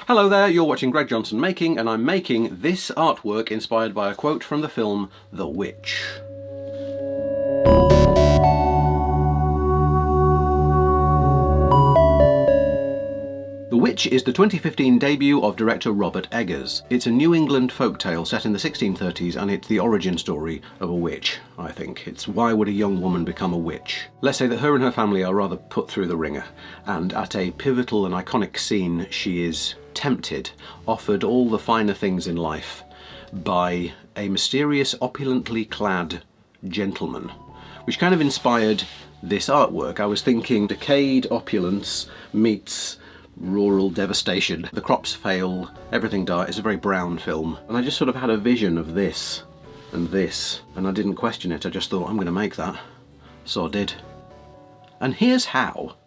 Hello there, you're watching Greg Johnson Making, and I'm making this artwork inspired by a quote from the film The Witch. The Witch is the 2015 debut of director Robert Eggers. It's a New England folktale set in the 1630s, and it's the origin story of a witch, I think. It's why would a young woman become a witch? Let's say that her and her family are rather put through the ringer, and at a pivotal and iconic scene she is tempted, offered all the finer things in life by a mysterious, opulently clad gentleman, which kind of inspired this artwork. I was thinking decayed opulence meets rural devastation. The crops fail, everything dies. It's a very brown film, and I just sort of had a vision of this, and I didn't question it. I just thought, I'm going to make that. So I did. And here's how.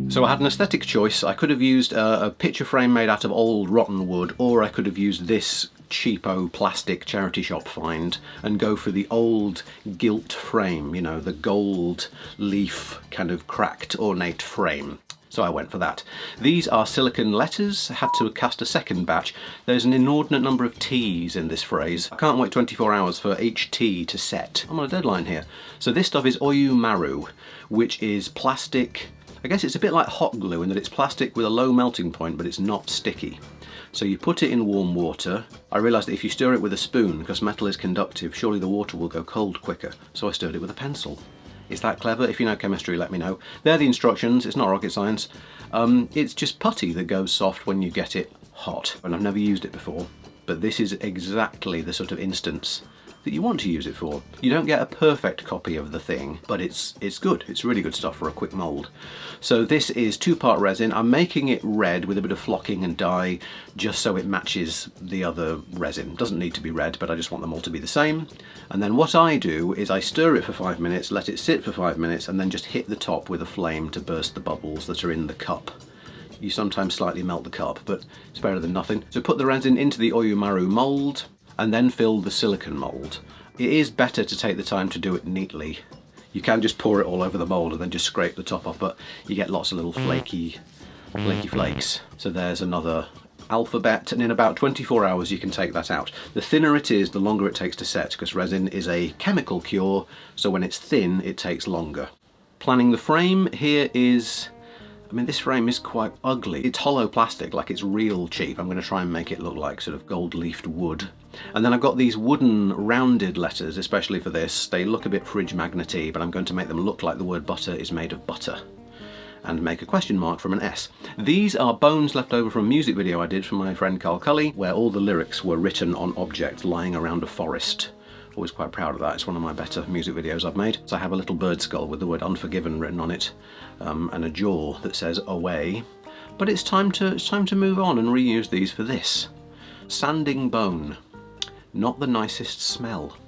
So I had an aesthetic choice. I could have used a picture frame made out of old rotten wood, or I could have used this cheapo plastic charity shop find and go for the old gilt frame, you know, the gold leaf kind of cracked ornate frame. So I went for that. These are silicon letters. I had to cast a second batch. There's an inordinate number of T's in this phrase. I can't wait 24 hours for each T to set. I'm on a deadline here. So this stuff is oyu maru, which is plastic. I guess it's a bit like hot glue in that it's plastic with a low melting point, but it's not sticky. So you put it in warm water. I realised that if you stir it with a spoon, because metal is conductive, surely the water will go cold quicker. So I stirred it with a pencil. Is that clever? If you know chemistry, let me know. They're the instructions. It's not rocket science. It's just putty that goes soft when you get it hot. And I've never used it before, but this is exactly the sort of instance that you want to use it for. You don't get a perfect copy of the thing, but it's good. It's really good stuff for a quick mould. So this is 2-part resin. I'm making it red with a bit of flocking and dye just so it matches the other resin. Doesn't need to be red, but I just want them all to be the same. And then what I do is I stir it for 5 minutes, let it sit for 5 minutes, and then just hit the top with a flame to burst the bubbles that are in the cup. You sometimes slightly melt the cup, but it's better than nothing. So put the resin into the oyu maru mould, and then fill the silicone mould. It is better to take the time to do it neatly. You can just pour it all over the mould and then just scrape the top off, but you get lots of little flaky flakes. So there's another alphabet, and in about 24 hours you can take that out. The thinner it is, the longer it takes to set, because resin is a chemical cure, so when it's thin it takes longer. Planning the frame, here is, I mean, this frame is quite ugly. It's hollow plastic, like it's real cheap. I'm going to try and make it look like sort of gold-leafed wood. And then I've got these wooden rounded letters, especially for this. They look a bit fridge magnet-y, but I'm going to make them look like the word butter is made of butter, and make a question mark from an S. These are bones left over from a music video I did for my friend Carl Cully, where all the lyrics were written on objects lying around a forest. Always quite proud of that. It's one of my better music videos I've made. So I have a little bird skull with the word unforgiven written on it, and a jaw that says away. But it's time to move on and reuse these for this. Sanding bone. Not the nicest smell.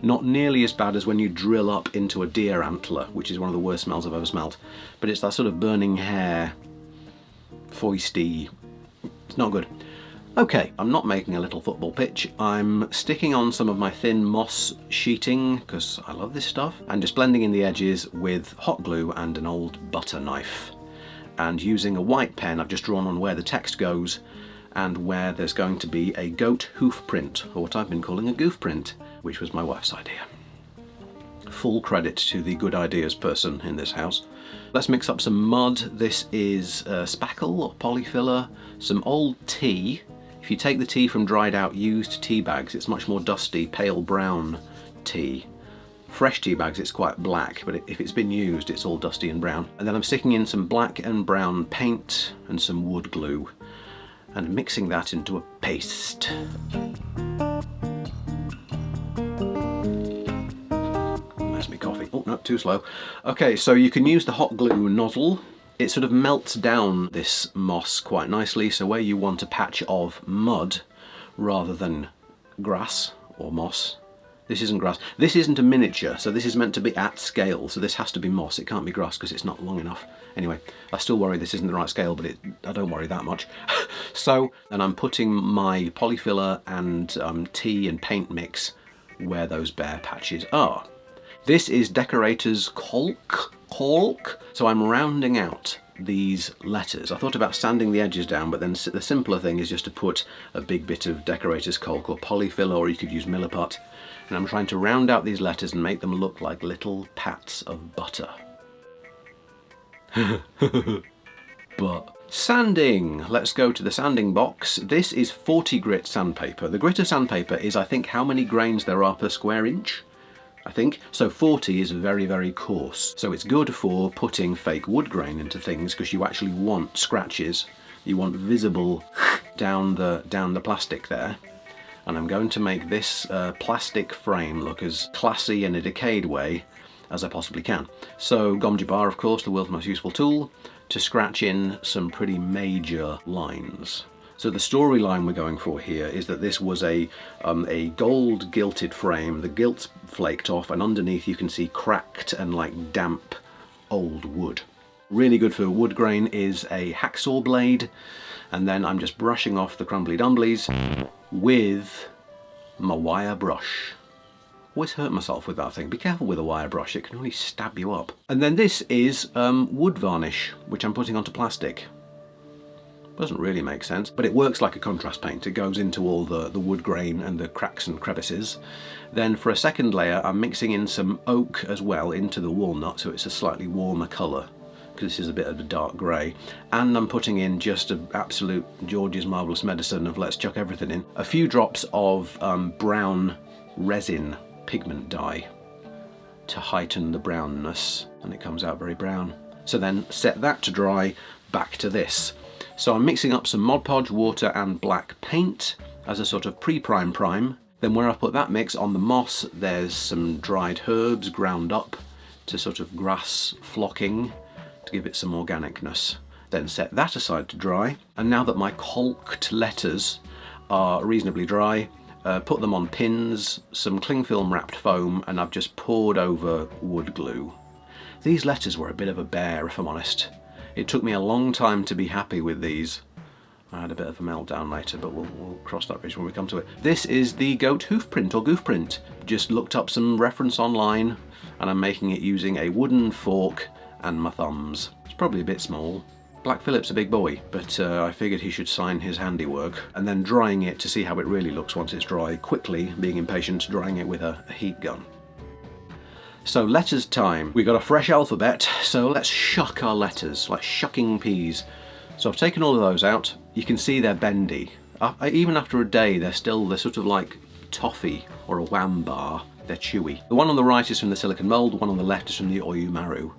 Not nearly as bad as when you drill up into a deer antler, which is one of the worst smells I've ever smelled. But it's that sort of burning hair, foisty. It's not good. Okay, I'm not making a little football pitch. I'm sticking on some of my thin moss sheeting, because I love this stuff, and just blending in the edges with hot glue and an old butter knife. And using a white pen, I've just drawn on where the text goes and where there's going to be a goat hoof print, or what I've been calling a goof print, which was my wife's idea. Full credit to the good ideas person in this house. Let's mix up some mud. This is spackle or polyfiller, some old tea. If you take the tea from dried out used tea bags, it's much more dusty, pale brown tea. Fresh tea bags, it's quite black, but if it's been used, it's all dusty and brown. And then I'm sticking in some black and brown paint and some wood glue, and mixing that into a paste. There's my coffee. Oh, no, too slow. Okay, so you can use the hot glue nozzle. It sort of melts down this moss quite nicely, so where you want a patch of mud rather than grass or moss. This isn't grass. This isn't a miniature, so this is meant to be at scale, so this has to be moss. It can't be grass because it's not long enough. Anyway, I still worry this isn't the right scale, but I don't worry that much. So, and I'm putting my polyfiller and tea and paint mix where those bare patches are. This is decorator's caulk. So I'm rounding out these letters. I thought about sanding the edges down, but then the simpler thing is just to put a big bit of decorator's caulk or polyfill, or you could use Milliput. And I'm trying to round out these letters and make them look like little pats of butter. But sanding! Let's go to the sanding box. This is 40 grit sandpaper. The grit of sandpaper is, I think, how many grains there are per square inch. I think. So 40 is very, very coarse. So it's good for putting fake wood grain into things, because you actually want scratches. You want visible down the plastic there. And I'm going to make this plastic frame look as classy in a decayed way as I possibly can. So Gom Jabbar, of course, the world's most useful tool, to scratch in some pretty major lines. So the storyline we're going for here is that this was a gold gilted frame. The gilt's flaked off, and underneath you can see cracked and like damp old wood. Really good for wood grain is a hacksaw blade, and then I'm just brushing off the crumbly dumblies with my wire brush. Always hurt myself with that thing. Be careful with a wire brush, it can really stab you up. And then this is wood varnish, which I'm putting onto plastic. Doesn't really make sense, but it works like a contrast paint. It goes into all the wood grain and the cracks and crevices. Then for a second layer, I'm mixing in some oak as well into the walnut, so it's a slightly warmer colour, because this is a bit of a dark grey. And I'm putting in just an absolute George's Marvellous Medicine of let's chuck everything in. A few drops of brown resin pigment dye to heighten the brownness, and it comes out very brown. So then set that to dry, back to this. So I'm mixing up some Mod Podge, water and black paint as a sort of pre-prime prime. Then where I put that mix on the moss, there's some dried herbs ground up to sort of grass flocking to give it some organicness. Then set that aside to dry. And now that my caulked letters are reasonably dry, put them on pins, some cling film wrapped foam, and I've just poured over wood glue. These letters were a bit of a bear, if I'm honest. It took me a long time to be happy with these. I had a bit of a meltdown later, but we'll cross that bridge when we come to it. This is the goat hoof print, or goof print. Just looked up some reference online, and I'm making it using a wooden fork and my thumbs. It's probably a bit small. Black Phillip's a big boy, but I figured he should sign his handiwork. And then drying it to see how it really looks once it's dry, quickly, being impatient, drying it with a heat gun. So letters time. We got a fresh alphabet, so let's shuck our letters, like shucking peas. So I've taken all of those out. You can see they're bendy. Even after a day, they're sort of like toffee or a wham bar. They're chewy. The one on the right is from the silicon mould, the one on the left is from the Oyu Maru.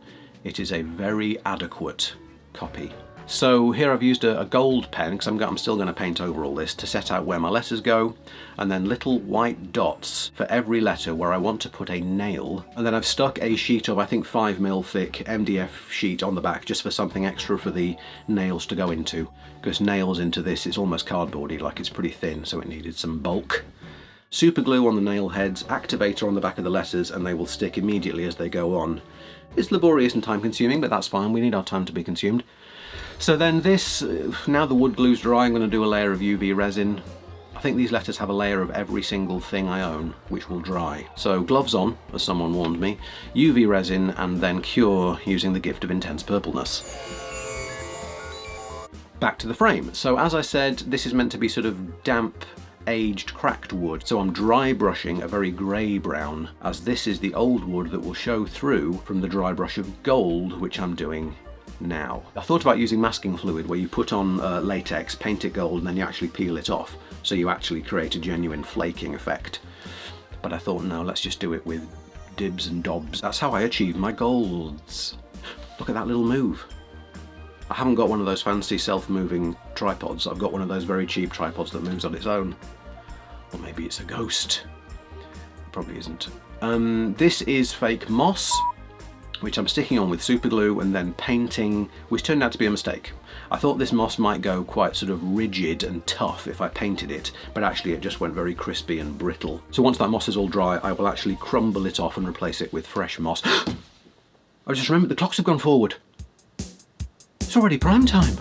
It is a very adequate copy. So here I've used a gold pen, because I'm still going to paint over all this, to set out where my letters go, and then little white dots for every letter where I want to put a nail. And then I've stuck a sheet of, I think, 5mm thick MDF sheet on the back, just for something extra for the nails to go into. Because nails into this, it's almost cardboardy, like it's pretty thin, so it needed some bulk. Super glue on the nail heads, activator on the back of the letters, and they will stick immediately as they go on. It's laborious and time consuming, but that's fine, we need our time to be consumed. So then this, now the wood glue's dry, I'm going to do a layer of UV resin. I think these letters have a layer of every single thing I own, which will dry. So gloves on, as someone warned me, UV resin, and then cure using the gift of intense purpleness. Back to the frame. So as I said, this is meant to be sort of damp, aged, cracked wood. So I'm dry brushing a very grey brown, as this is the old wood that will show through from the dry brush of gold, which I'm doing now. I thought about using masking fluid, where you put on latex, paint it gold, and then you actually peel it off, so you actually create a genuine flaking effect. But I thought, no, let's just do it with dibs and dobs. That's how I achieve my golds. Look at that little move. I haven't got one of those fancy self-moving tripods. I've got one of those very cheap tripods that moves on its own. Or maybe it's a ghost. It probably isn't. This is fake moss, which I'm sticking on with super glue and then painting, which turned out to be a mistake. I thought this moss might go quite sort of rigid and tough if I painted it, but actually it just went very crispy and brittle. So once that moss is all dry, I will actually crumble it off and replace it with fresh moss. I just remembered the clocks have gone forward. It's already prime time.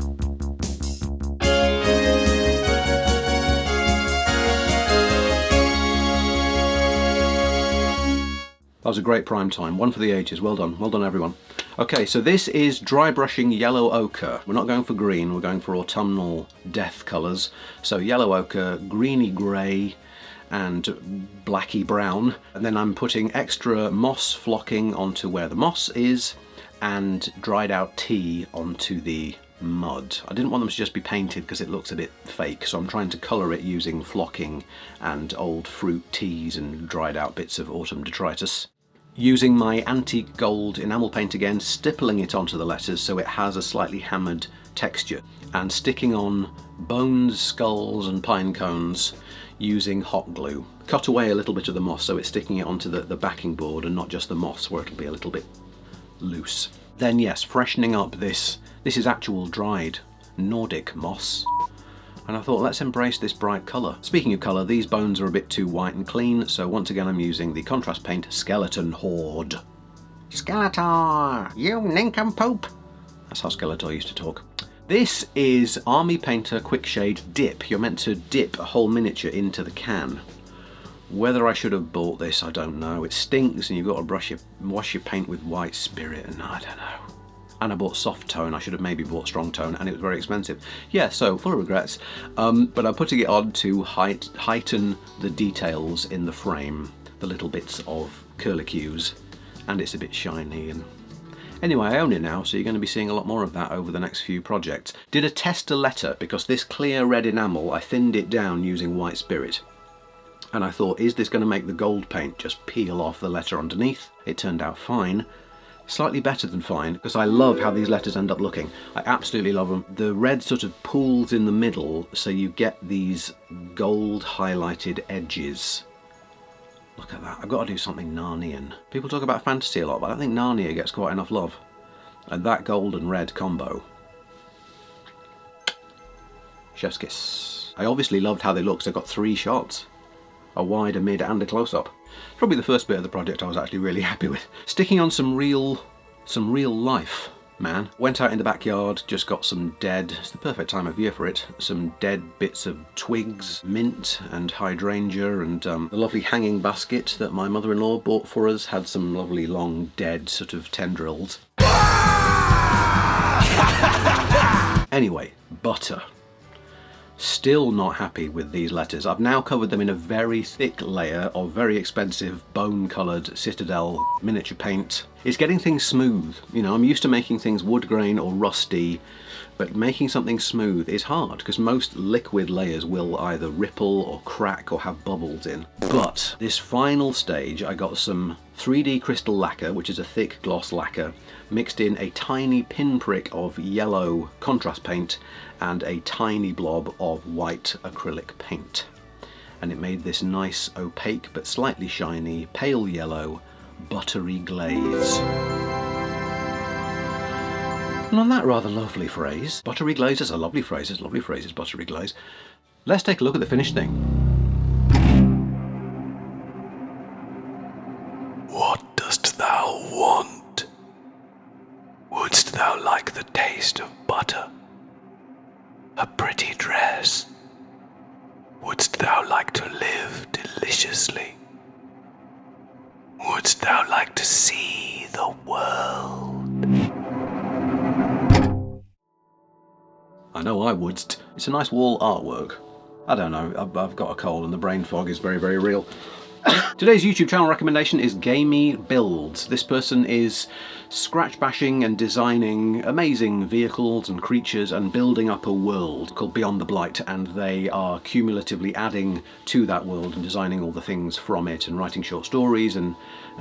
That was a great prime time, one for the ages. Well done everyone. Okay, so this is dry brushing yellow ochre. We're not going for green, we're going for autumnal death colours. So yellow ochre, greeny grey, and blacky brown. And then I'm putting extra moss flocking onto where the moss is, and dried out tea onto the mud. I didn't want them to just be painted because it looks a bit fake, so I'm trying to colour it using flocking and old fruit teas and dried out bits of autumn detritus. Using my antique gold enamel paint again, stippling it onto the letters so it has a slightly hammered texture, and sticking on bones, skulls and pine cones using hot glue. Cut away a little bit of the moss so it's sticking it onto the backing board and not just the moss where it'll be a little bit loose. Then yes, freshening up this is actual dried Nordic moss. And I thought, let's embrace this bright colour. Speaking of colour, these bones are a bit too white and clean, so once again I'm using the contrast paint Skeleton Horde. Skeletor, you nincompoop! That's how Skeletor used to talk. This is Army Painter Quick Shade Dip. You're meant to dip a whole miniature into the can. Whether I should have bought this, I don't know. It stinks and you've got to wash your paint with white spirit, and I don't know. And I bought soft tone. I should have maybe bought strong tone, and it was very expensive. Yeah, so full of regrets. But I'm putting it on to heighten the details in the frame, the little bits of curlicues, and it's a bit shiny. And anyway, I own it now, so you're going to be seeing a lot more of that over the next few projects. Did a tester letter, because this clear red enamel, I thinned it down using white spirit. And I thought, is this going to make the gold paint just peel off the letter underneath? It turned out fine. Slightly better than fine, because I love how these letters end up looking. I absolutely love them. The red sort of pools in the middle, so you get these gold highlighted edges. Look at that. I've got to do something Narnian. People talk about fantasy a lot, but I don't think Narnia gets quite enough love. And that gold and red combo. Chef's kiss. I obviously loved how they looked, so I got 3 shots. A wide, a mid and a close-up. Probably the first bit of the project I was actually really happy with. Sticking on some real life, man. Went out in the backyard, just got some dead, it's the perfect time of year for it, some dead bits of twigs, mint and hydrangea, and the lovely hanging basket that my mother-in-law bought for us had some lovely long dead sort of tendrils. Anyway, butter. Still not happy with these letters. I've now covered them in a very thick layer of very expensive bone-coloured Citadel miniature paint. It's getting things smooth. You know, I'm used to making things wood grain or rusty, but making something smooth is hard because most liquid layers will either ripple or crack or have bubbles in. But this final stage, I got some 3D crystal lacquer, which is a thick gloss lacquer, mixed in a tiny pinprick of yellow contrast paint and a tiny blob of white acrylic paint. And it made this nice opaque but slightly shiny pale yellow buttery glaze. And on that rather lovely phrase, buttery glaze is a lovely phrase, it's a lovely phrase, it's buttery glaze. Let's take a look at the finished thing. What dost thou want? Wouldst thou like the taste of butter? A pretty dress? Wouldst thou like to live deliciously? Wouldst thou like to see the world? I know I would. It's a nice wall artwork. I don't know, I've got a cold and the brain fog is very, very real. Today's YouTube channel recommendation is Gamey Builds. This person is scratch bashing and designing amazing vehicles and creatures and building up a world called Beyond the Blight, and they are cumulatively adding to that world and designing all the things from it and writing short stories and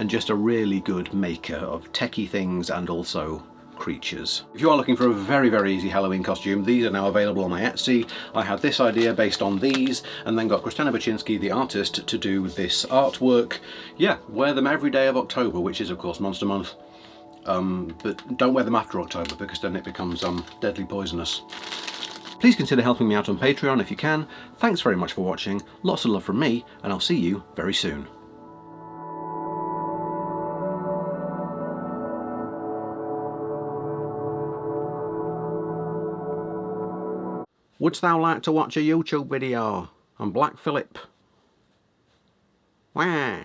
just a really good maker of techie things and also creatures. If you are looking for a very, very easy Halloween costume, these are now available on my Etsy. I had this idea based on these and then got Christina Baczynski, the artist, to do this artwork. Yeah, wear them every day of October, which is of course Monster Month. But don't wear them after October because then it becomes deadly poisonous. Please consider helping me out on Patreon if you can. Thanks very much for watching, lots of love from me, and I'll see you very soon. Wouldst thou like to watch a YouTube video on Black Phillip? Wah!